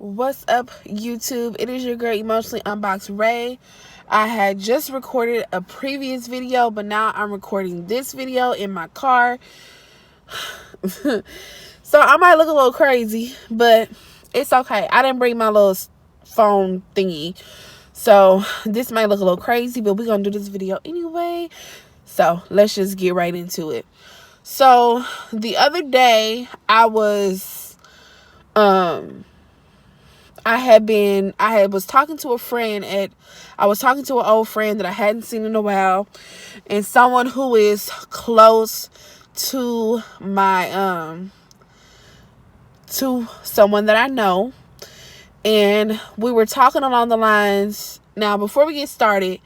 What's up, YouTube? It is your girl, Emotionally Unboxed Ray. I had just recorded a previous video, but now I'm recording this video in my car. So I might look a little crazy, but it's okay. I didn't bring my little phone thingy. So this might look a little crazy, but we're going to do this video anyway. So let's just get right into it. So the other day, I was talking to a friend I was talking to an old friend that I hadn't seen in a while, and someone who is close to my to someone that I know, and we were talking along the lines. Now, before we get started,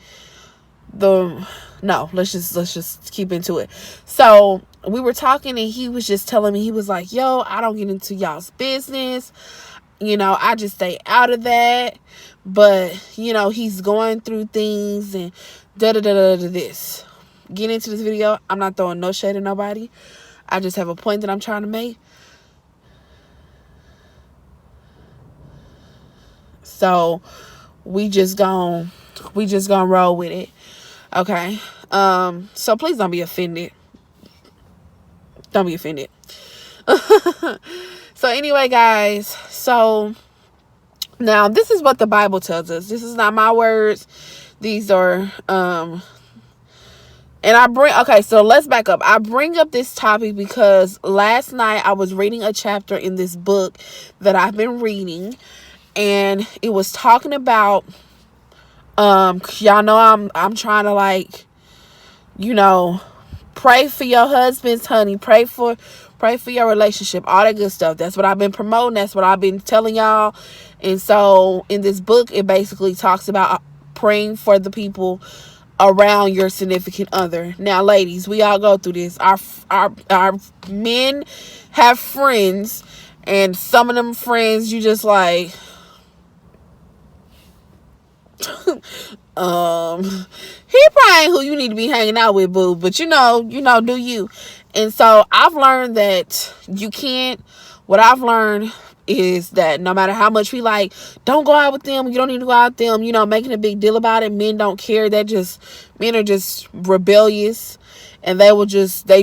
let's just keep into it. So we were talking, and he was just telling me, he was like, yo, I don't get into y'all's business. I just stay out of that. But, he's going through things and this. Get into this video. I'm not throwing no shade at nobody. I just have a point that I'm trying to make. So we just gonna roll with it. Okay. So please don't be offended. Don't be offended. So anyway, guys, so now this is what the Bible tells us. This is not my words. These are so let's back up. I bring up this topic because last night I was reading a chapter in this book that I've been reading, and it was talking about y'all know I'm trying to pray for your husbands, honey. Pray for your relationship, all that good stuff. That's what I've been promoting. That's what I've been telling y'all. And so in this book, it basically talks about praying for the people around your significant other. Now, ladies, we all go through this. Our men have friends, and some of them friends you just like he probably ain't who you need to be hanging out with, boo. But do you? And so I've learned that what I've learned is that no matter how much we don't go out with them, you don't need to go out with them, making a big deal about it. Men don't care. Men are just rebellious, and they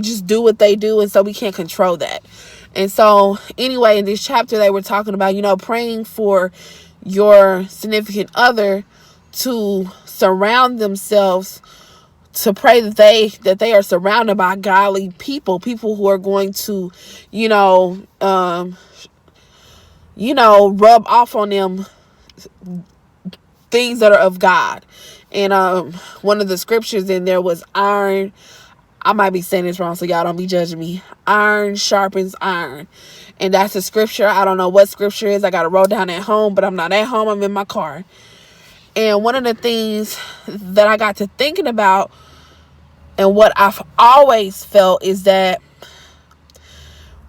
just do what they do. And so we can't control that. And so anyway, in this chapter, they were talking about, praying for your significant other to surround themselves, to pray that they are surrounded by godly people who are going to, rub off on them things that are of God. And one of the scriptures in there was iron. I might be saying this wrong, so y'all don't be judging me. Iron sharpens iron. And that's a scripture. I don't know what scripture is. I got to roll down at home, but I'm not at home. I'm in my car. And one of the things that I got to thinking about, and what I've always felt, is that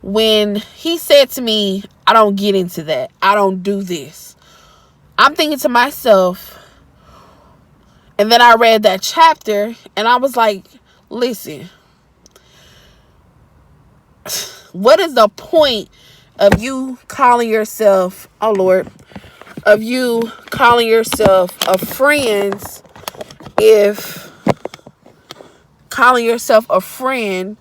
when he said to me, I don't get into that, I don't do this, I'm thinking to myself, and then I read that chapter, and I was like, listen, what is the point of you calling yourself, oh Lord, of you calling yourself a friend if calling yourself a friend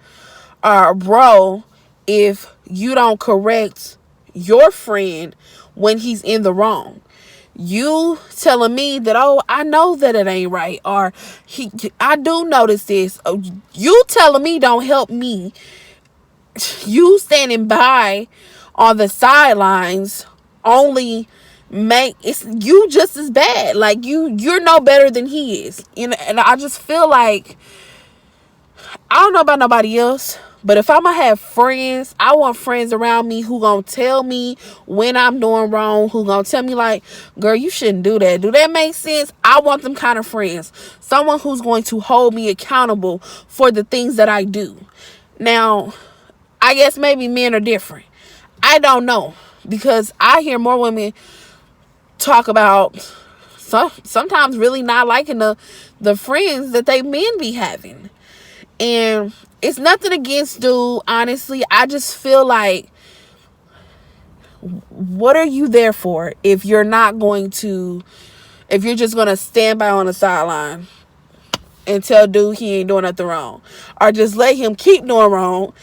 or a bro if you don't correct your friend when he's in the wrong? You telling me that, oh, I know that it ain't right, or I do notice this. Oh, you telling me don't help me. You standing by on the sidelines only make you just as bad. Like you're no better than he is. And I just feel like, I don't know about nobody else, but if I'm gonna have friends, I want friends around me who gonna tell me when I'm doing wrong, who gonna tell me like, girl, you shouldn't do that. Do that make sense? I want them kind of friends. Someone who's going to hold me accountable for the things that I do. Now, I guess maybe men are different. I don't know, because I hear more women talk about sometimes really not liking the friends that they men be having. And it's nothing against dude, honestly. I just feel like What are you there for if you're not going to, if you're just going to stand by on the sideline and tell dude he ain't doing nothing wrong, or just let him keep doing wrong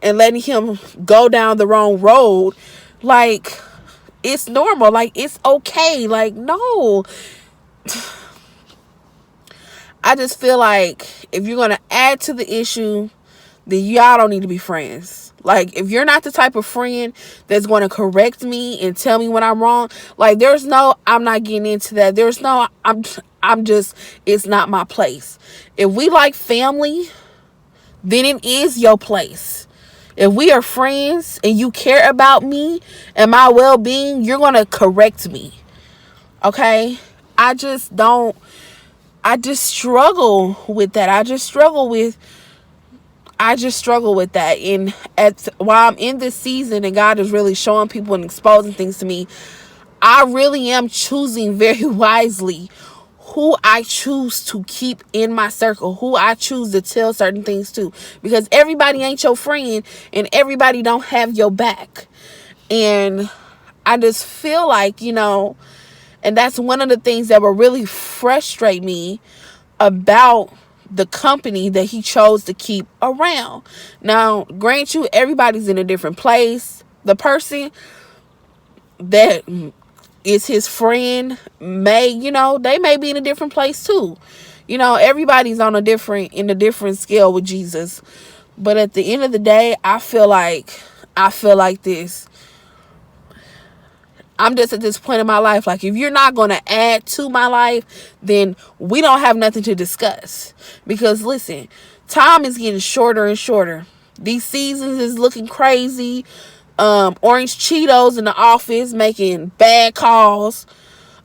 and letting him go down the wrong road? Like, it's normal. Like, it's okay. Like, no. I just feel like if you're going to add to the issue, then y'all don't need to be friends. Like, if you're not the type of friend that's going to correct me and tell me when I'm wrong, like, there's no, I'm not getting into that. There's no, I'm just, it's not my place. If we like family, then it is your place. If we are friends and you care about me and my well-being, you're going to correct me. Okay? I just struggle with that. I just struggle with that. And while I'm in this season and God is really showing people and exposing things to me, I really am choosing very wisely who I choose to keep in my circle, who I choose to tell certain things to, because everybody ain't your friend and everybody don't have your back. And I just feel like, and that's one of the things that will really frustrate me about the company that he chose to keep around. Now, grant you, everybody's in a different place. The person that is his friend may, they may be in a different place too. Everybody's in a different scale with Jesus. But at the end of the day, I feel like this. I'm just at this point in my life, like, if you're not going to add to my life, then we don't have nothing to discuss. Because listen, time is getting shorter and shorter. These seasons is looking crazy. Orange Cheetos in the office making bad calls.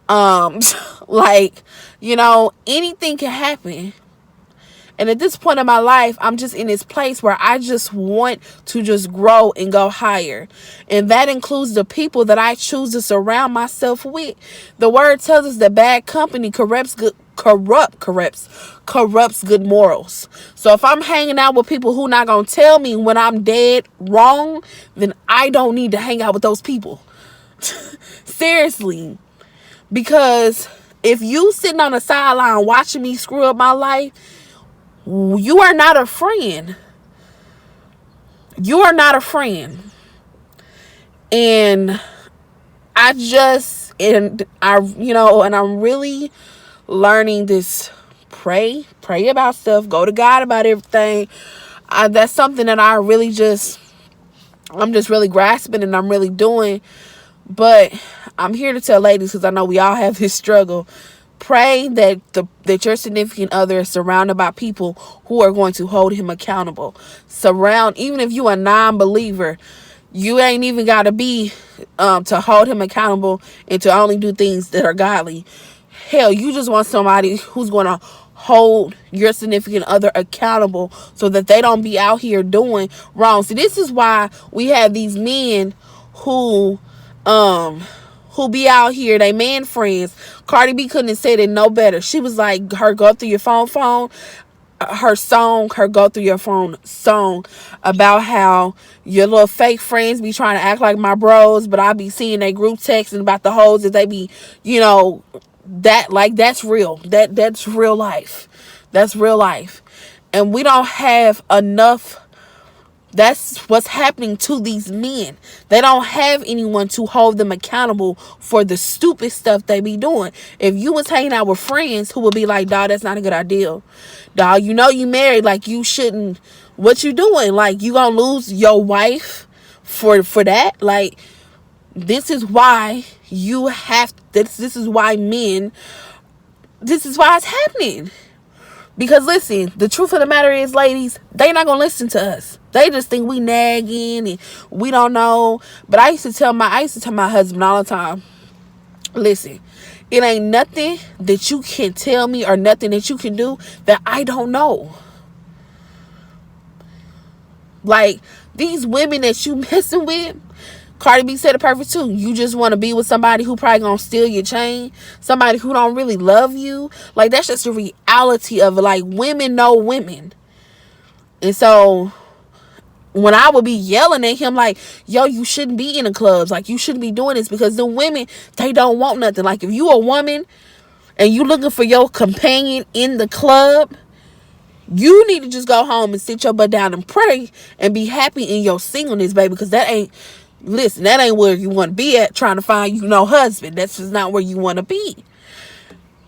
Like, anything can happen. And at this point in my life, I'm just in this place where I just want to just grow and go higher. And that includes the people that I choose to surround myself with. The word tells us that bad company corrupts good morals. So if I'm hanging out with people who not going to tell me when I'm dead wrong, then I don't need to hang out with those people. Seriously. Because if you sitting on the sideline watching me screw up my life, you are not a friend. You are not a friend. And I'm really learning this. Pray about stuff. Go to God about everything. That's something that I'm just really grasping and I'm really doing. But I'm here to tell ladies, because I know we all have this struggle. Pray that your significant other is surrounded by people who are going to hold him accountable. Even if you a non-believer, you ain't even got to be to hold him accountable and to only do things that are godly. Hell, you just want somebody who's going to hold your significant other accountable so that they don't be out here doing wrong. See, this is why we have these men who be out here, they man friends. Cardi B couldn't have said it no better. She was like, her go through your phone, her go through your phone song about how your little fake friends be trying to act like my bros, but I be seeing they group texting about the hoes that they be, that's real. That's real life. That's real life. And we don't have enough. That's what's happening to these men. They don't have anyone to hold them accountable for the stupid stuff they be doing. If you was hanging out with friends who would be like, dawg, that's not a good idea. Dawg, you married, like, you shouldn't. What you doing? Like, you gonna lose your wife for that? Like, this is why this is why it's happening. Because listen, the truth of the matter is, ladies, they not gonna listen to us. They just think we nagging and we don't know. But I used to tell my husband all the time, listen, it ain't nothing that you can tell me or nothing that you can do that I don't know. Like, these women that you messing with, Cardi B said it perfect too. You just want to be with somebody who probably gonna steal your chain, somebody who don't really love you. Like, that's just the reality of it. Like, women know women. And so when I would be yelling at him like, yo, you shouldn't be in the clubs. Like, you shouldn't be doing this, because the women, they don't want nothing. Like, if you a woman and you looking for your companion in the club, you need to just go home and sit your butt down and pray and be happy in your singleness, baby. Because that ain't where you want to be at, trying to find husband. That's just not where you want to be.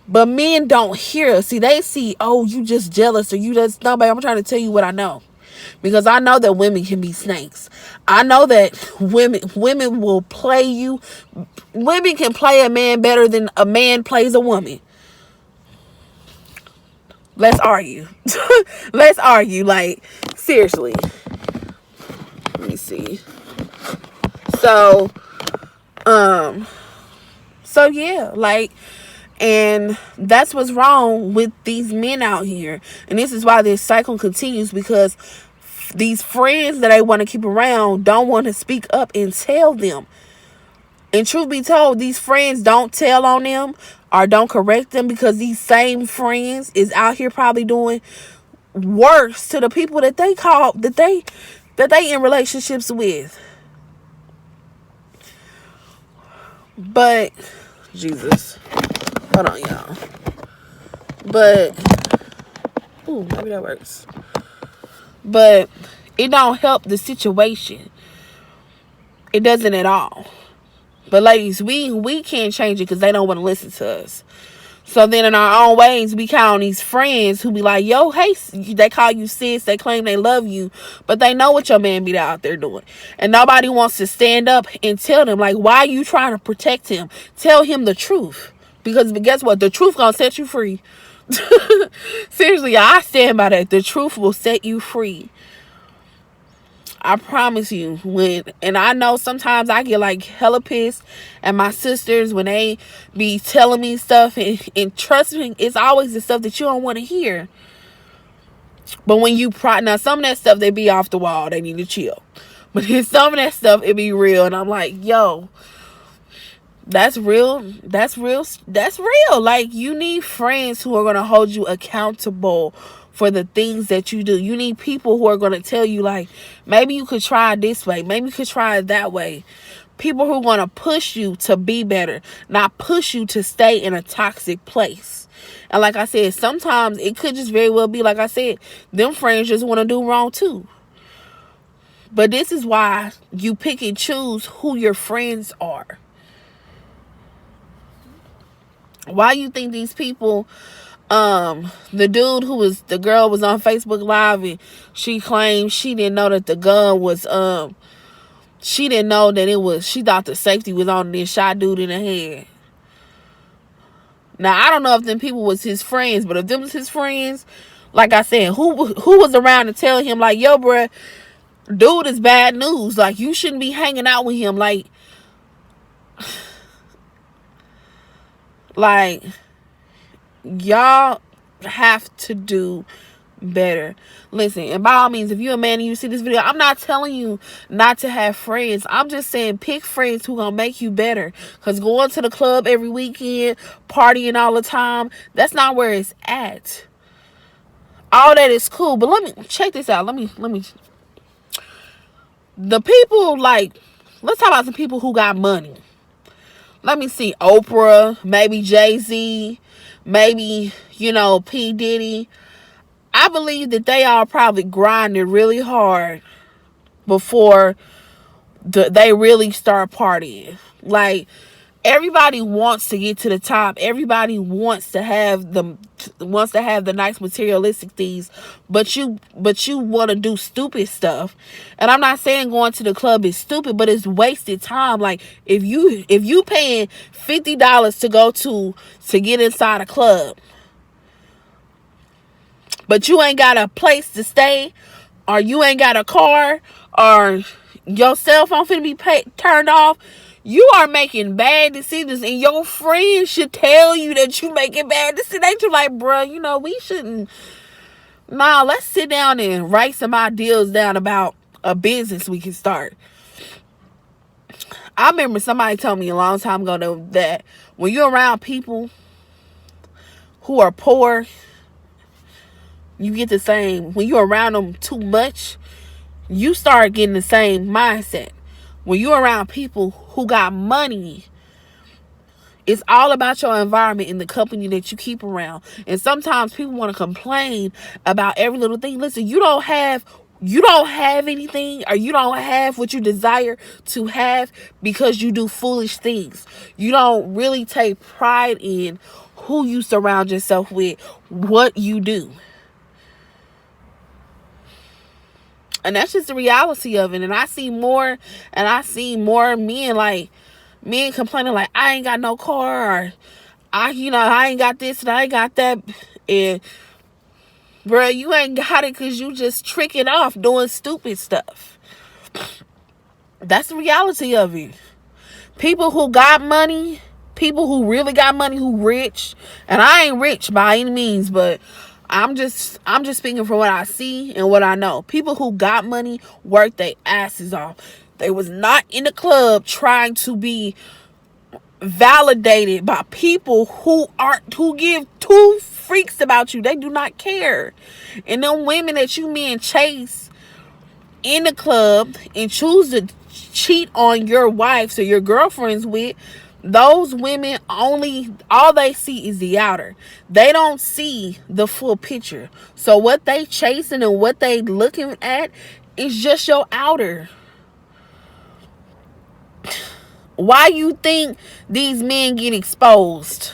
But men don't hear us. See, they see, oh, you just jealous, or you just, no, babe, I'm trying to tell you what I know. Because I know that women can be snakes. I know that women will play you. Women can play a man better than a man plays a woman. Let's argue. Let's argue. Like, seriously. Let me see. So yeah, like, and that's what's wrong with these men out here. And this is why this cycle continues, because these friends that I want to keep around don't want to speak up and tell them. And truth be told, these friends don't tell on them or don't correct them, because these same friends is out here probably doing worse to the people that they in relationships with. But Jesus, hold on, y'all. But maybe that works. But it don't help the situation. It doesn't at all. But ladies, we can't change it because they don't want to listen to us. So then in our own ways, we count on these friends who be like, yo, hey, they call you sis, they claim they love you, but they know what your man be out there doing. And nobody wants to stand up and tell them, like, why are you trying to protect him? Tell him the truth. Because guess what? The truth gonna set you free. Seriously, I stand by that. The truth will set you free. I promise you. And I know sometimes I get like hella pissed at my sisters when they be telling me stuff, and trust me, it's always the stuff that you don't want to hear. But when you now some of that stuff, they be off the wall, they need to chill. But then some of that stuff, it be real, and I'm like, yo, that's real. Like, you need friends who are going to hold you accountable for the things that you do. You need people who are going to tell you, like, maybe you could try it this way, maybe you could try it that way. People who are going to push you to be better, not push you to stay in a toxic place. And like I said, sometimes it could just very well be, like I said, them friends just want to do wrong too. But this is why you pick and choose who your friends are. Why you think these people, the girl was on Facebook Live, and she claimed she didn't know that the gun was, she didn't know that she thought the safety was on, and then shot dude in the head. Now, I don't know if them people was his friends, but if them was his friends, like I said, who was around to tell him, like, yo, bruh, dude is bad news. Like, you shouldn't be hanging out with him. Like, y'all have to do better. Listen, and by all means, if you're a man and you see this video, I'm not telling you not to have friends. I'm just saying pick friends who gonna make you better. Because going to the club every weekend, partying all the time, that's not where it's at. All that is cool, but let me check this out. Let me the people, like, let's talk about some people who got money. Let me see. Oprah, maybe Jay-Z, maybe, P. Diddy. I believe that they all probably grinded really hard before they really start partying. Like, everybody wants to get to the top. Everybody wants to have the nice materialistic things, but you want to do stupid stuff. And I'm not saying going to the club is stupid, but it's wasted time. Like, if you paying $50 to go to get inside a club, but you ain't got a place to stay, or you ain't got a car, or your cell phone finna be turned off, you are making bad decisions, and your friends should tell you that you making bad decisions. They just like, bruh, we shouldn't. Nah, let's sit down and write some ideas down about a business we can start. I remember somebody told me a long time ago that when you're around people who are poor, you get the same. When you're around them too much, you start getting the same mindset. When you're around people who got money, it's all about your environment and the company that you keep around. And sometimes people want to complain about every little thing. Listen, you don't have anything, or you don't have what you desire to have because you do foolish things. You don't really take pride in who you surround yourself with, what you do. And that's just the reality of it. And I see more men complaining like, I ain't got no car, or I ain't got this and I ain't got that. And bruh, you ain't got it because you just tricking off doing stupid stuff. That's the reality of it. People who got money, people who really got money, who rich, and I ain't rich by any means, but I'm just speaking from what I see and what I know. People who got money work their asses off. They was not in the club trying to be validated by people who give two freaks about you. They do not care. And them women that you men chase in the club and choose to cheat on your wives or your girlfriends with, those women all they see is the outer. They don't see the full picture. So what they chasing and what they looking at is just your outer. Why you think these men get exposed?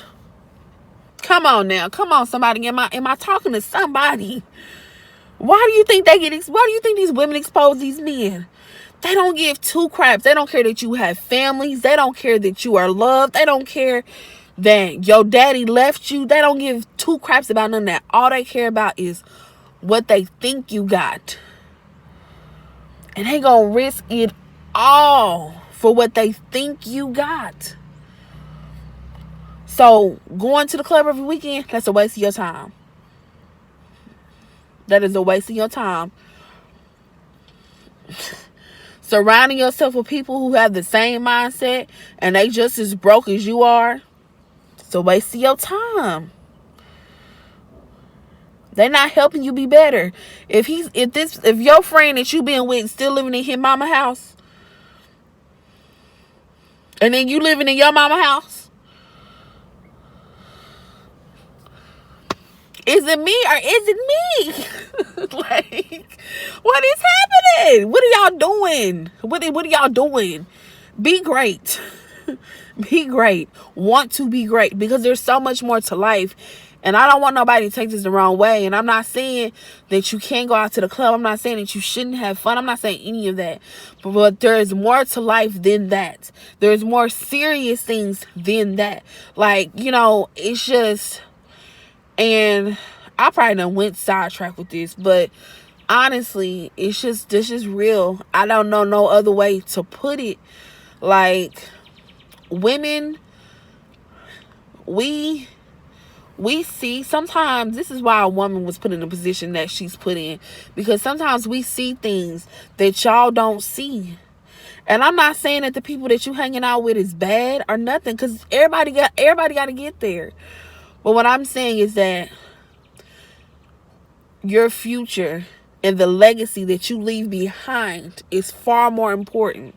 Come on now. Come on, somebody. Am I talking to somebody? Why do you think these women expose these men? They don't give two craps. They don't care that you have families. They don't care that you are loved. They don't care that your daddy left you. They don't give two craps about none of that. All they care about is what they think you got. And they gonna risk it all for what they think you got. So going to the club every weekend, that's a waste of your time. That is a waste of your time. Surrounding yourself with people who have the same mindset and they just as broke as you are, it's a waste of your time. They're not helping you be better. If your friend that you been with is still living in his mama house, and then you living in your mama house, is it me or is it me? Like, what is happening? What are y'all doing? What are y'all doing? Be great. Be great. Want to be great, because there's so much more to life. And I don't want nobody to take this the wrong way. And I'm not saying that you can't go out to the club. I'm not saying that you shouldn't have fun. I'm not saying any of that. But there is more to life than that. There's more serious things than that. Like, it's just... And I probably done went sidetracked with this, but honestly, this is real. I don't know no other way to put it. Like, women, we see, sometimes this is why a woman was put in the position that she's put in, because sometimes we see things that y'all don't see. And I'm not saying that the people that you hanging out with is bad or nothing, because everybody got to get there. But what I'm saying is that your future and the legacy that you leave behind is far more important.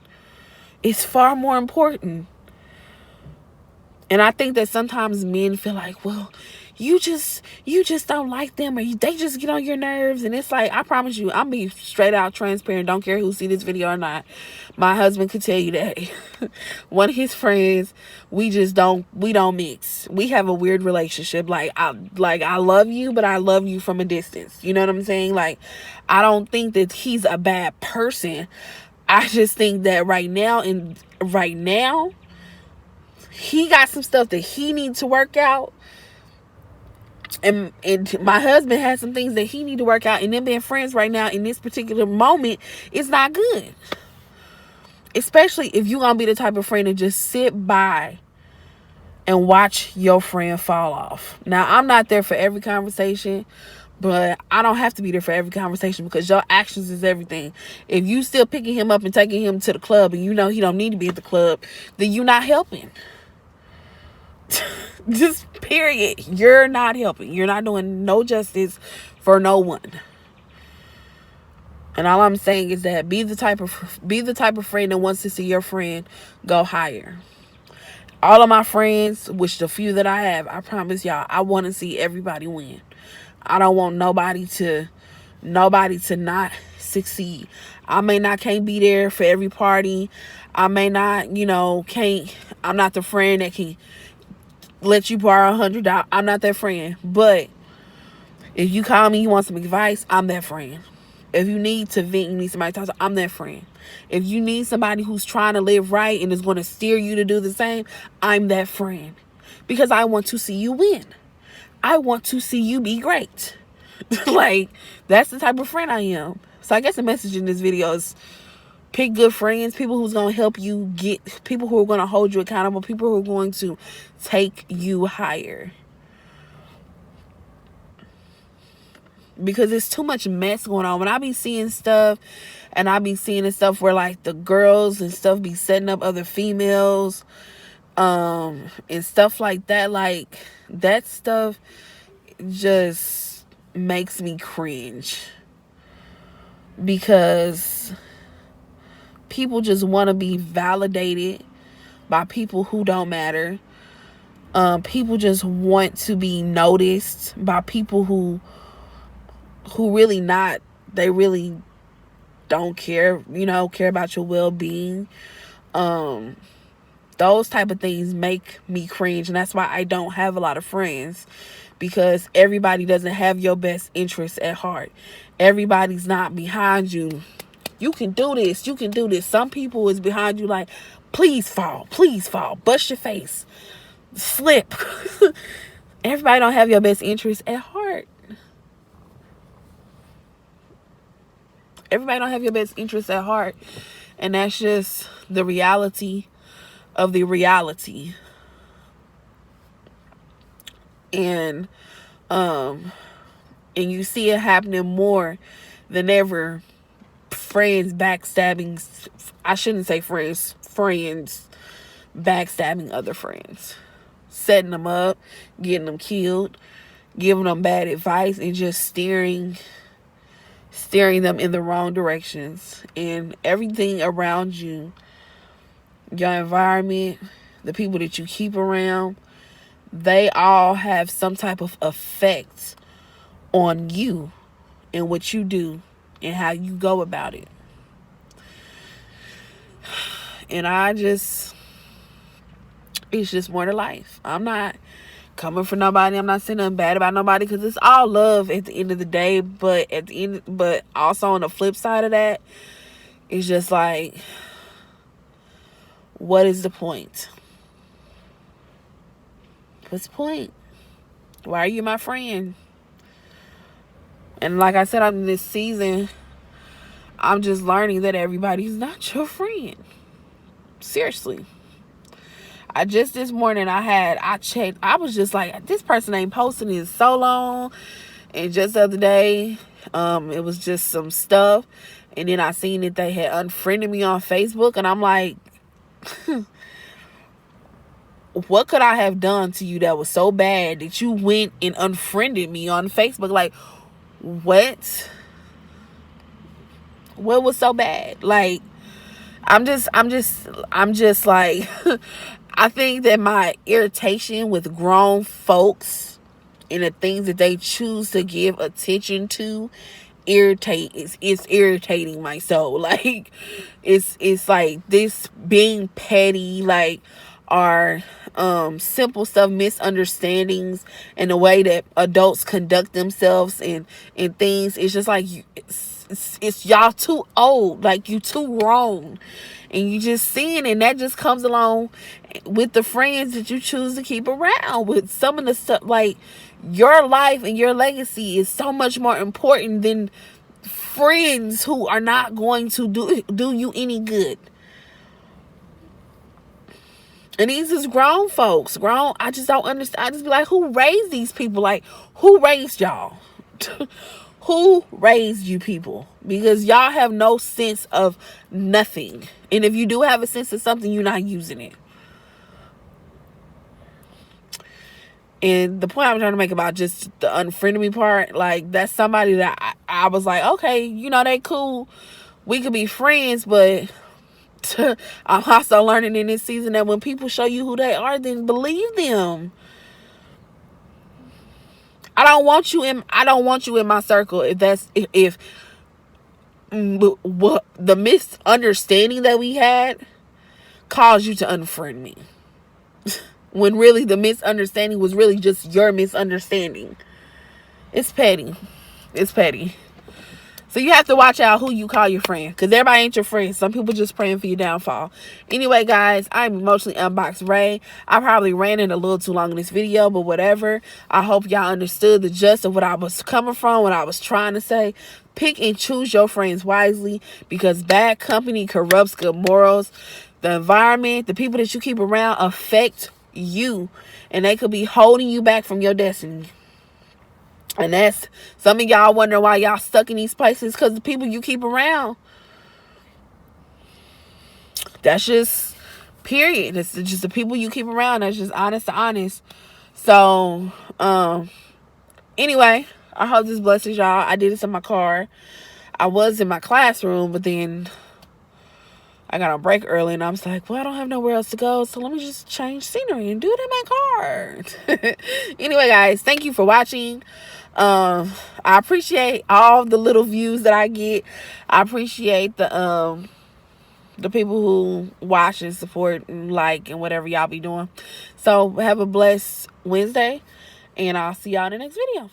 It's far more important. And I think that sometimes men feel like, well, you just don't like them, or they just get on your nerves. And it's like, I promise you, I'm being straight out transparent. Don't care who see this video or not. My husband could tell you that. One of his friends, we don't mix. We have a weird relationship. Like I love you, but I love you from a distance. You know what I'm saying? Like, I don't think that he's a bad person. I just think that right now, he got some stuff that he needs to work out. And my husband has some things that he need to work out. And them being friends right now in this particular moment is not good. Especially if you're going to be the type of friend to just sit by and watch your friend fall off. Now, I'm not there for every conversation, but I don't have to be there for every conversation, because your actions is everything. If you still picking him up and taking him to the club and you know he don't need to be at the club, then you're not helping. Just period. You're not helping. You're not doing no justice for no one. And all I'm saying is that be the type of friend that wants to see your friend go higher. All of my friends, which the few that I have, I promise y'all, I want to see everybody win. I don't want nobody to not succeed. I may not can't be there for every party. I may not, can't. I'm not the friend that can let you borrow $100. I'm not that friend. But if you call me, you want some advice, I'm that friend. If you need to vent, you need somebody to talk to, I'm that friend. If you need somebody who's trying to live right and is going to steer you to do the same, I'm that friend. Because I want to see you win. I want to see you be great. Like, that's the type of friend I am. So I guess the message in this video is pick good friends, people who's going to help you get, people who are going to hold you accountable, people who are going to take you higher. Because there's too much mess going on. When I be seeing stuff, and I be seeing stuff where like the girls and stuff be setting up other females, and stuff like that, like that stuff just makes me cringe. Because people just want to be validated by people who don't matter. People just want to be noticed by people who really not, they really don't care, care about your well-being. Those type of things make me cringe, and that's why I don't have a lot of friends, because everybody doesn't have your best interests at heart. Everybody's not behind you. You can do this, you can do this. Some people is behind you like, please fall, bust your face, slip. Everybody don't have your best interests at heart. Everybody don't have your best interests at heart. And that's just the reality of the reality. And you see it happening more than ever. Friends backstabbing, I shouldn't say friends backstabbing other friends. Setting them up, getting them killed, giving them bad advice, and just steering them in the wrong directions. And everything around you, your environment, the people that you keep around, they all have some type of effect on you and what you do and how you go about it. And it's just more to life. I'm not coming for nobody. I'm not saying nothing bad about nobody, because it's all love at the end of the day. But also on the flip side of that, it's just like, what is the point? What's the point? Why are you my friend? And like I said, I'm in this season, I'm just learning that everybody's not your friend. Seriously. This morning I checked, I was just like, this person ain't posting in so long. And just the other day, it was just some stuff, and then I seen that they had unfriended me on Facebook, and I'm like, what could I have done to you that was so bad that you went and unfriended me on Facebook? Like, what was so bad? Like, I'm just like, I think that my irritation with grown folks and the things that they choose to give attention to it's irritating my soul. Like, it's like this being petty, like, our simple stuff, misunderstandings, and the way that adults conduct themselves and things. It's just like, it's y'all too old, like, you too wrong, and you just seeing, and that just comes along with the friends that you choose to keep around. With some of the stuff, like, your life and your legacy is so much more important than friends who are not going to do you any good. And these is grown folks. I just don't understand. I just be like, who raised these people? Like, who raised y'all? Who raised you people? Because y'all have no sense of nothing. And if you do have a sense of something, you're not using it. And the point I'm trying to make about just the unfriending me part, like, that's somebody that I was like, okay, you know, they cool. We could be friends, but I'm also learning in this season that when people show you who they are, then believe them. I don't want you in my circle if what the misunderstanding that we had caused you to unfriend me. When really the misunderstanding was really just your misunderstanding. It's petty. It's petty. So you have to watch out who you call your friend, because everybody ain't your friend. Some people just praying for your downfall. Anyway, guys, I'm Emotionally Unboxed Ray. I probably ran in a little too long in this video, but whatever. I hope y'all understood the gist of what I was coming from, what I was trying to say. Pick and choose your friends wisely, because bad company corrupts good morals. The environment, the people that you keep around affect you, and they could be holding you back from your destiny. And that's some of y'all wondering why y'all stuck in these places, because the people you keep around. That's just period. It's just the people you keep around. That's just honest to honest. So anyway, I hope this blesses y'all. I did this in my car. I was in my classroom, but then I got on break early, and I was like, well, I don't have nowhere else to go, so let me just change scenery and do it in my car. Anyway, guys, thank you for watching. I appreciate all the little views that I get. I appreciate the people who watch and support and like and whatever y'all be doing. So have a blessed Wednesday, and I'll see y'all in the next video.